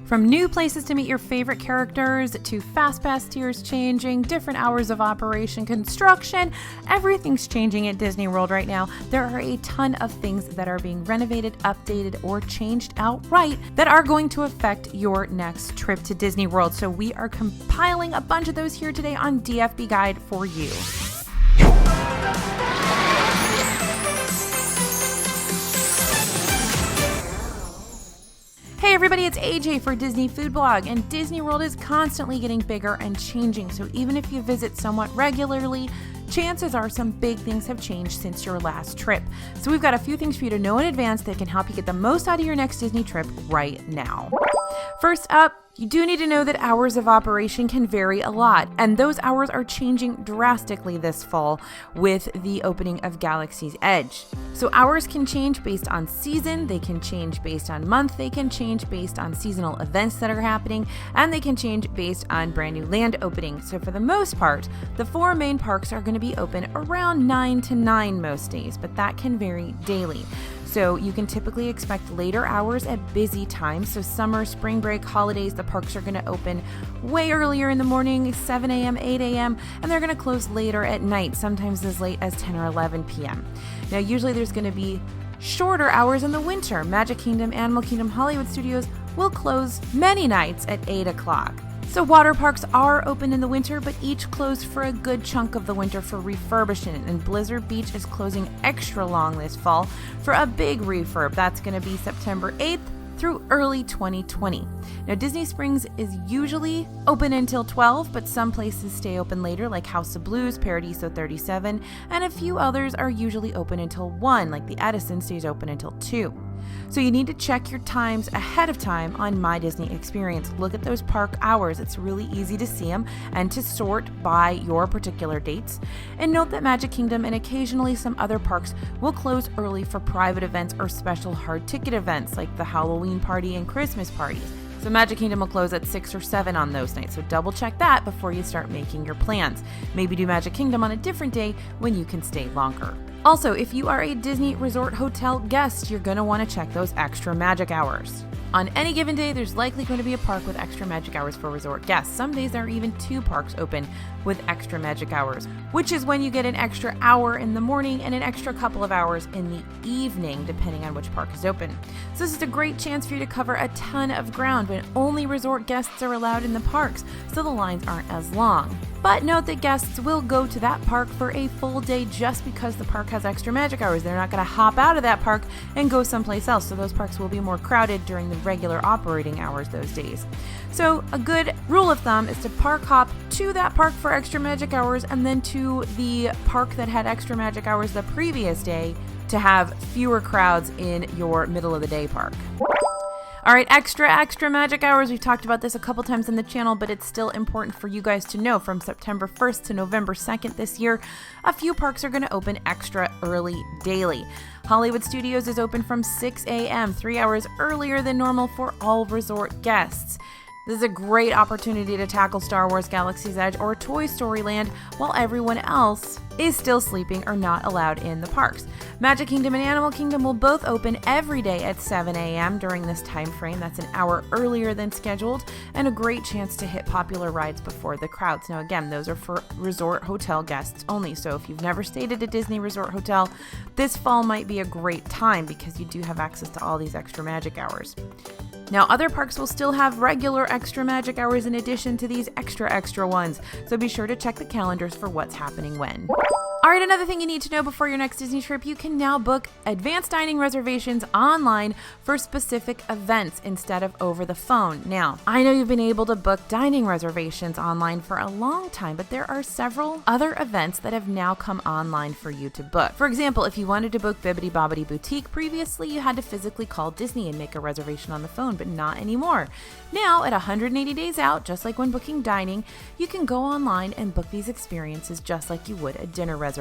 From new places to meet your favorite characters, to FastPass tiers changing, different hours of operation, construction, everything's changing at Disney World right now. There are a ton of things that are being renovated, updated, or changed outright that are going to affect your next trip to Disney World. So we are compiling a bunch of those here today on DFB Guide for you. Hey everybody, it's AJ for Disney Food Blog, and Disney World is constantly getting bigger and changing, so even if you visit somewhat regularly, chances are some big things have changed since your last trip. So we've got a few things for you to know in advance that can help you get the most out of your next Disney trip right now. First up, you do need to know that hours of operation can vary a lot, and those hours are changing drastically this fall with the opening of Galaxy's Edge. So hours can change based on season, they can change based on month, they can change based on seasonal events that are happening, and they can change based on brand new land openings. So for the most part, the 4 main parks are going to be open around 9 to 9 most days, but that can vary daily. So you can typically expect later hours at busy times. So summer, spring break, holidays, the parks are going to open way earlier in the morning, 7 a.m., 8 a.m., and they're going to close later at night, sometimes as late as 10 or 11 p.m. Now, usually there's going to be shorter hours in the winter. Magic Kingdom, Animal Kingdom, Hollywood Studios will close many nights at 8 o'clock. So water parks are open in the winter, but each closed for a good chunk of the winter for refurbishment, and Blizzard Beach is closing extra long this fall for a big refurb. That's going to be September 8th through early 2020. Now, Disney Springs is usually open until 12, but some places stay open later, like House of Blues, Paradiso 37, and a few others are usually open until 1, like the Edison stays open until 2. So you need to check your times ahead of time on My Disney Experience. Look at those park hours. It's really easy to see them and to sort by your particular dates. And note that Magic Kingdom and occasionally some other parks will close early for private events or special hard ticket events like the Halloween party and Christmas parties. So Magic Kingdom will close at 6 or 7 on those nights, so double check that before you start making your plans. Maybe do Magic Kingdom on a different day when you can stay longer. Also, if you are a Disney Resort Hotel guest, you're going to want to check those extra magic hours. On any given day, there's likely going to be a park with extra magic hours for resort guests. Some days there are even 2 parks open with extra magic hours, which is when you get an extra hour in the morning and an extra couple of hours in the evening, depending on which park is open. So this is a great chance for you to cover a ton of ground, but only resort guests are allowed in the parks, so the lines aren't as long. But note that guests will go to that park for a full day just because the park has extra magic hours. They're not going to hop out of that park and go someplace else, so those parks will be more crowded during the regular operating hours those days. So a good rule of thumb is to park hop to that park for extra magic hours and then to the park that had extra magic hours the previous day to have fewer crowds in your middle of the day park. All right, extra magic hours. We've talked about this a couple times on the channel, but it's still important for you guys to know. From September 1st to November 2nd this year, a few parks are going to open extra early daily. Hollywood Studios is open from 6 a.m., 3 hours earlier than normal for all resort guests. This is a great opportunity to tackle Star Wars Galaxy's Edge or Toy Story Land while everyone else is still sleeping or not allowed in the parks. Magic Kingdom and Animal Kingdom will both open every day at 7 a.m. during this time frame. That's an hour earlier than scheduled and a great chance to hit popular rides before the crowds. Now again, those are for resort hotel guests only, so if you've never stayed at a Disney Resort Hotel, this fall might be a great time because you do have access to all these extra magic hours. Now, other parks will still have regular extra magic hours in addition to these extra ones, so be sure to check the calendars for what's happening when. All right, another thing you need to know before your next Disney trip, you can now book advanced dining reservations online for specific events instead of over the phone. Now, I know you've been able to book dining reservations online for a long time, but there are several other events that have now come online for you to book. For example, if you wanted to book Bibbidi Bobbidi Boutique previously, you had to physically call Disney and make a reservation on the phone, but not anymore. Now, at 180 days out, just like when booking dining, you can go online and book these experiences just like you would a dinner reservation.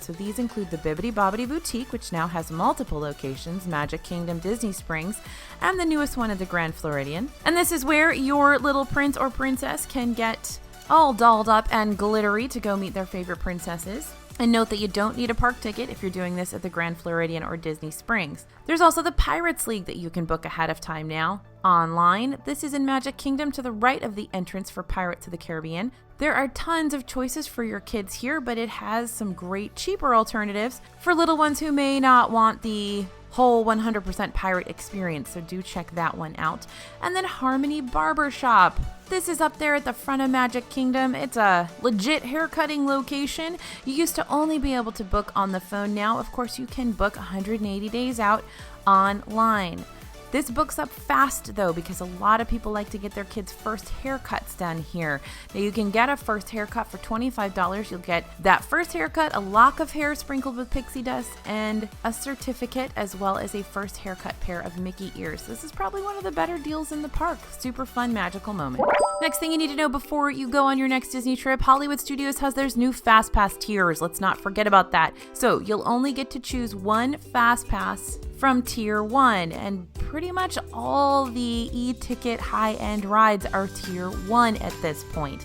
So these include the Bibbidi Bobbidi Boutique, which now has multiple locations, Magic Kingdom, Disney Springs, and the newest one at the Grand Floridian. And this is where your little prince or princess can get all dolled up and glittery to go meet their favorite princesses. And note that you don't need a park ticket if you're doing this at the Grand Floridian or Disney Springs. There's also the Pirates League that you can book ahead of time now. Online, this is in Magic Kingdom to the right of the entrance for Pirates of the Caribbean. There are tons of choices for your kids here, but it has some great cheaper alternatives for little ones who may not want the whole 100% pirate experience, so do check that one out. And then Harmony Barbershop. This is up there at the front of Magic Kingdom. It's a legit haircutting location. You used to only be able to book on the phone. Now, of course, you can book 180 days out online. This books up fast though, because a lot of people like to get their kids' first haircuts done here. Now you can get a first haircut for $25. You'll get that first haircut, a lock of hair sprinkled with pixie dust, and a certificate, as well as a first haircut pair of Mickey ears. This is probably one of the better deals in the park. Super fun, magical moment. Next thing you need to know before you go on your next Disney trip, Hollywood Studios has their new FastPass tiers. Let's not forget about that. So you'll only get to choose one FastPass from Tier 1, and pretty much all the e-ticket high-end rides are Tier 1 at this point.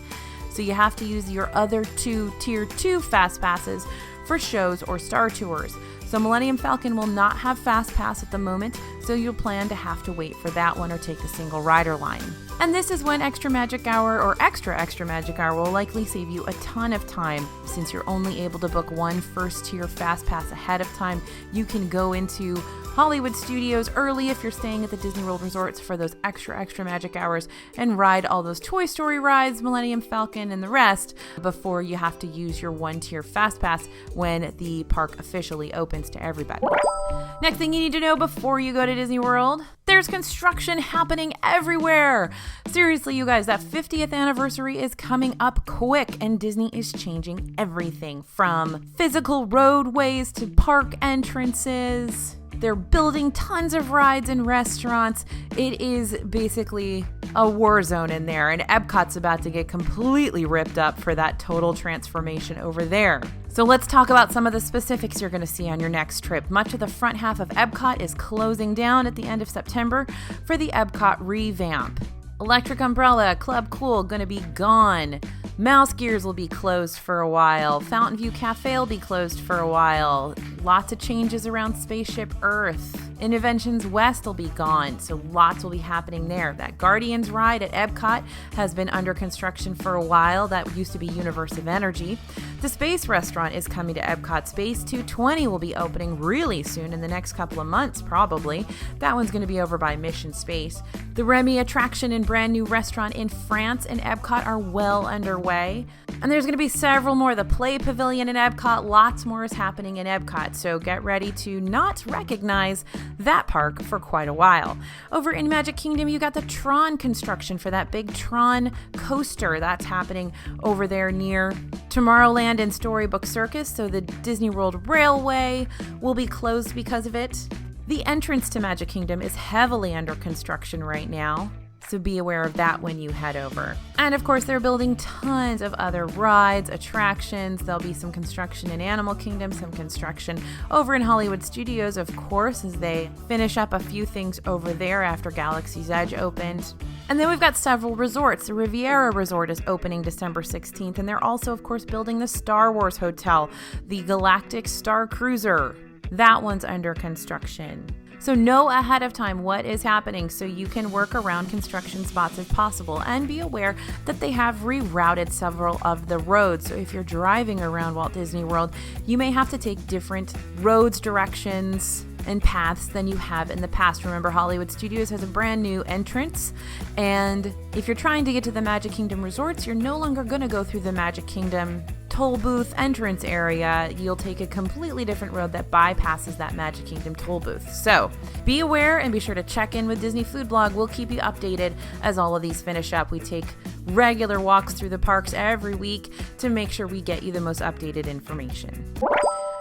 So you have to use your other two Tier 2 FastPasses for shows or Star Tours. So Millennium Falcon will not have FastPass at the moment, so you'll plan to have to wait for that one or take the single rider line. And this is when Extra Magic Hour or Extra Magic Hour will likely save you a ton of time. Since you're only able to book one first tier FastPass ahead of time, you can go into Hollywood Studios early if you're staying at the Disney World resorts for those extra magic hours and ride all those Toy Story rides, Millennium Falcon, and the rest before you have to use your one-tier FastPass when the park officially opens to everybody. Next thing you need to know before you go to Disney World, there's construction happening everywhere. Seriously, you guys, that 50th anniversary is coming up quick, and Disney is changing everything from physical roadways to park entrances. They're building tons of rides and restaurants. It is basically a war zone in there, and Epcot's about to get completely ripped up for that total transformation over there. So let's talk about some of the specifics you're going to see on your next trip. Much of the front half of Epcot is closing down at the end of September for the Epcot revamp. Electric Umbrella, Club Cool, going to be gone. Mouse Gears will be closed for a while. Fountain View Cafe will be closed for a while. Lots of changes around Spaceship Earth. Interventions West will be gone, so lots will be happening there. That Guardians ride at Epcot has been under construction for a while. That used to be Universe of Energy. The Space Restaurant is coming to Epcot. Space 220 will be opening really soon, in the next couple of months probably. That one's going to be over by Mission Space. The Remy attraction and brand new restaurant in France and Epcot are well underway. And there's going to be several more. The Play Pavilion in Epcot, lots more is happening in Epcot, so get ready to not recognize that park for quite a while. Over in Magic Kingdom, you got the Tron construction for that big Tron coaster. That's happening over there near Tomorrowland and Storybook Circus, so the Disney World Railway will be closed because of it. The entrance to Magic Kingdom is heavily under construction right now, so be aware of that when you head over. And of course, they're building tons of other rides, attractions. There'll be some construction in Animal Kingdom, some construction over in Hollywood Studios, of course, as they finish up a few things over there after Galaxy's Edge opened. And then we've got several resorts. The Riviera Resort is opening December 16th, and they're also, of course, building the Star Wars Hotel, the Galactic Star Cruiser. That one's under construction. So know ahead of time what is happening so you can work around construction spots if possible, and be aware that they have rerouted several of the roads. So if you're driving around Walt Disney World, you may have to take different roads, directions, and paths than you have in the past. Remember, Hollywood Studios has a brand new entrance, and if you're trying to get to the Magic Kingdom resorts, you're no longer going to go through the Magic Kingdom toll booth entrance area. You'll take a completely different road that bypasses that Magic Kingdom toll booth. So be aware and be sure to check in with Disney Food Blog. We'll keep you updated as all of these finish up. We take regular walks through the parks every week to make sure we get you the most updated information.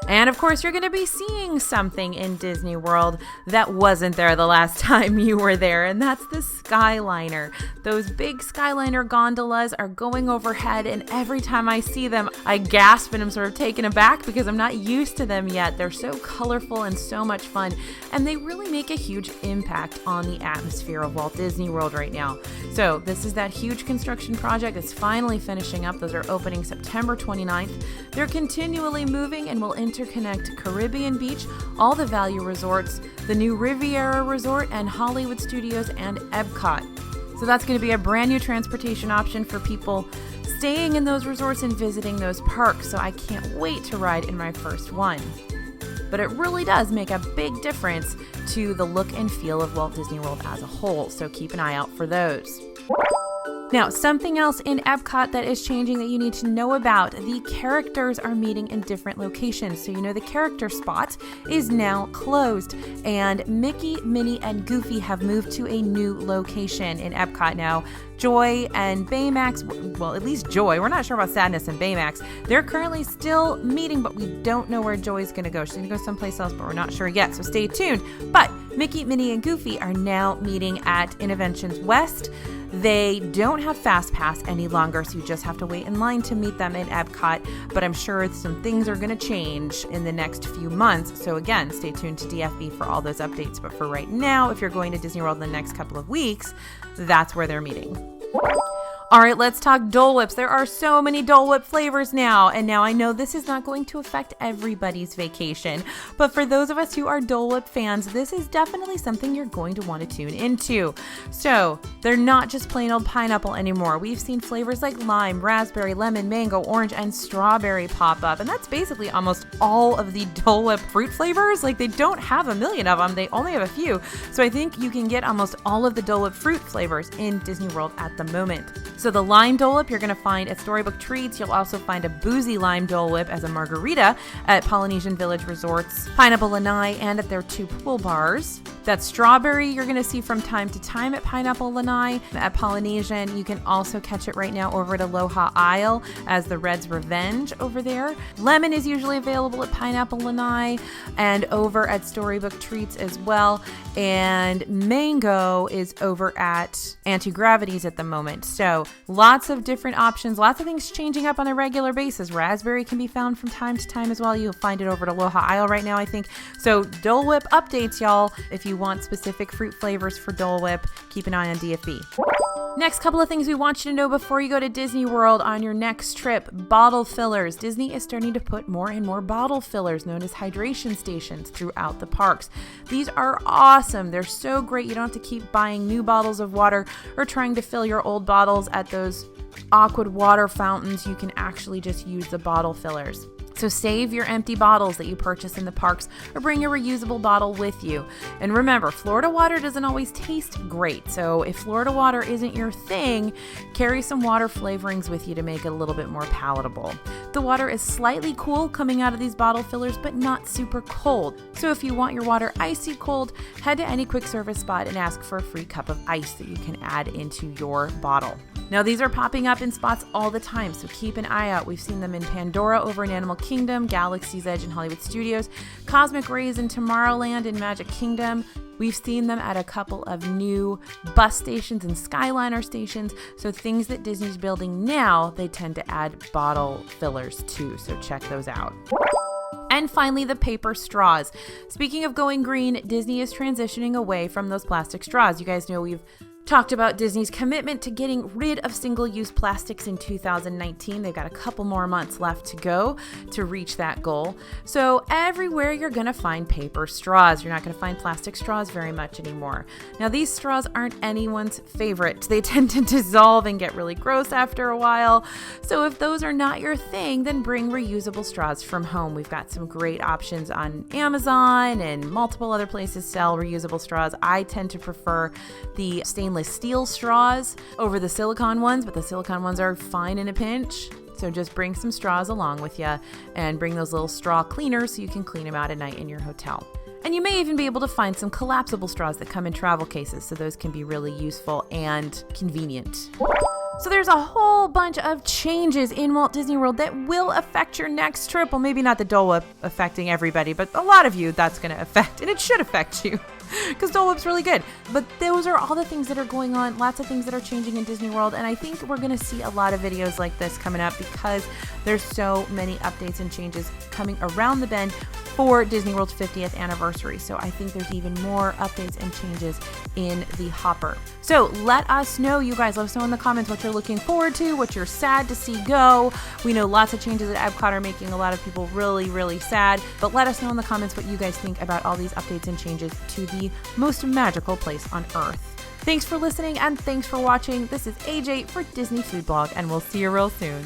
And of course, you're going to be seeing something in Disney World that wasn't there the last time you were there, and that's the Skyliner. Those big Skyliner gondolas are going overhead, and every time I see them, I gasp and I'm sort of taken aback because I'm not used to them yet. They're so colorful and so much fun, and they really make a huge impact on the atmosphere of Walt Disney World right now. So this is that huge construction project that's finally finishing up. Those are opening September 29th. They're continually moving and will interconnect Caribbean Beach, all the Value Resorts, the new Riviera Resort, and Hollywood Studios and Epcot. So that's going to be a brand new transportation option for people staying in those resorts and visiting those parks. So I can't wait to ride in my first one. But it really does make a big difference to the look and feel of Walt Disney World as a whole. So keep an eye out for those. Now, something else in Epcot that is changing that you need to know about, the characters are meeting in different locations. So the character spot is now closed, and Mickey, Minnie, and Goofy have moved to a new location in Epcot now. Joy and Baymax, well, at least Joy, we're not sure about Sadness and Baymax. They're currently still meeting, but we don't know where Joy's going to go. She's going to go someplace else, but we're not sure yet, so stay tuned. But Mickey, Minnie, and Goofy are now meeting at Innovations West. They don't have FastPass any longer, so you just have to wait in line to meet them in Epcot, but I'm sure some things are going to change in the next few months. So again, stay tuned to DFB for all those updates. But for right now, if you're going to Disney World in the next couple of weeks, that's where they're meeting. All right, let's talk Dole Whips. There are so many Dole Whip flavors now, and now I know this is not going to affect everybody's vacation, but for those of us who are Dole Whip fans, this is definitely something you're going to want to tune into. So they're not just plain old pineapple anymore. We've seen flavors like lime, raspberry, lemon, mango, orange, and strawberry pop up, and that's basically almost all of the Dole Whip fruit flavors. Like, they don't have a million of them, they only have a few. So I think you can get almost all of the Dole Whip fruit flavors in Disney World at the moment. So the lime Dole Whip you're going to find at Storybook Treats. You'll also find a boozy lime Dole Whip as a margarita at Polynesian Village Resorts, Pineapple Lanai, and at their 2 pool bars. That strawberry you're going to see from time to time at Pineapple Lanai. At Polynesian, you can also catch it right now over at Aloha Isle as the Red's Revenge over there. Lemon is usually available at Pineapple Lanai and over at Storybook Treats as well. And mango is over at Anti-Gravity's at the moment. So lots of different options, lots of things changing up on a regular basis. Raspberry can be found from time to time as well. You'll find it over at Aloha Isle right now, I think. So Dole Whip updates, y'all. If you want specific fruit flavors for Dole Whip, keep an eye on DFB. Next couple of things we want you to know before you go to Disney World on your next trip. Bottle fillers. Disney is starting to put more and more bottle fillers known as hydration stations throughout the parks. These are awesome. They're so great. You don't have to keep buying new bottles of water or trying to fill your old bottles at those awkward water fountains. You can actually just use the bottle fillers. So save your empty bottles that you purchase in the parks or bring a reusable bottle with you. And remember, Florida water doesn't always taste great. So if Florida water isn't your thing, carry some water flavorings with you to make it a little bit more palatable. The water is slightly cool coming out of these bottle fillers, but not super cold. So if you want your water icy cold, head to any quick service spot and ask for a free cup of ice that you can add into your bottle. Now, these are popping up in spots all the time, so keep an eye out. We've seen them in Pandora over in Animal Kingdom, Galaxy's Edge in Hollywood Studios, Cosmic Rays in Tomorrowland in Magic Kingdom. We've seen them at a couple of new bus stations and Skyliner stations. So things that Disney's building now, they tend to add bottle fillers to, so check those out. And finally, the paper straws. Speaking of going green, Disney is transitioning away from those plastic straws. You guys know we've talked about Disney's commitment to getting rid of single-use plastics in 2019. They've got a couple more months left to go to reach that goal. So everywhere you're going to find paper straws. You're not going to find plastic straws very much anymore. Now, these straws aren't anyone's favorite. They tend to dissolve and get really gross after a while. So if those are not your thing, then bring reusable straws from home. We've got some great options on Amazon and multiple other places sell reusable straws. I tend to prefer the stainless steel straws over the silicone ones, but the silicone ones are fine in a pinch. So just bring some straws along with you and bring those little straw cleaners so you can clean them out at night in your hotel. And you may even be able to find some collapsible straws that come in travel cases, so those can be really useful and convenient. So there's a whole bunch of changes in Walt Disney World that will affect your next trip. Well, maybe not the Dole Whip affecting everybody, but a lot of you that's going to affect, and it should affect you because Dole Whip's really good. But those are all the things that are going on, lots of things that are changing in Disney World, and I think we're going to see a lot of videos like this coming up because there's so many updates and changes coming around the bend for Disney World's 50th anniversary. So I think there's even more updates and changes in the hopper. So let us know, you guys, let us know in the comments what you're looking forward to, what you're sad to see go. We know lots of changes at Epcot are making a lot of people really, really sad, but let us know in the comments what you guys think about all these updates and changes to the most magical place on Earth. Thanks for listening and thanks for watching. This is AJ for Disney Food Blog, and we'll see you real soon.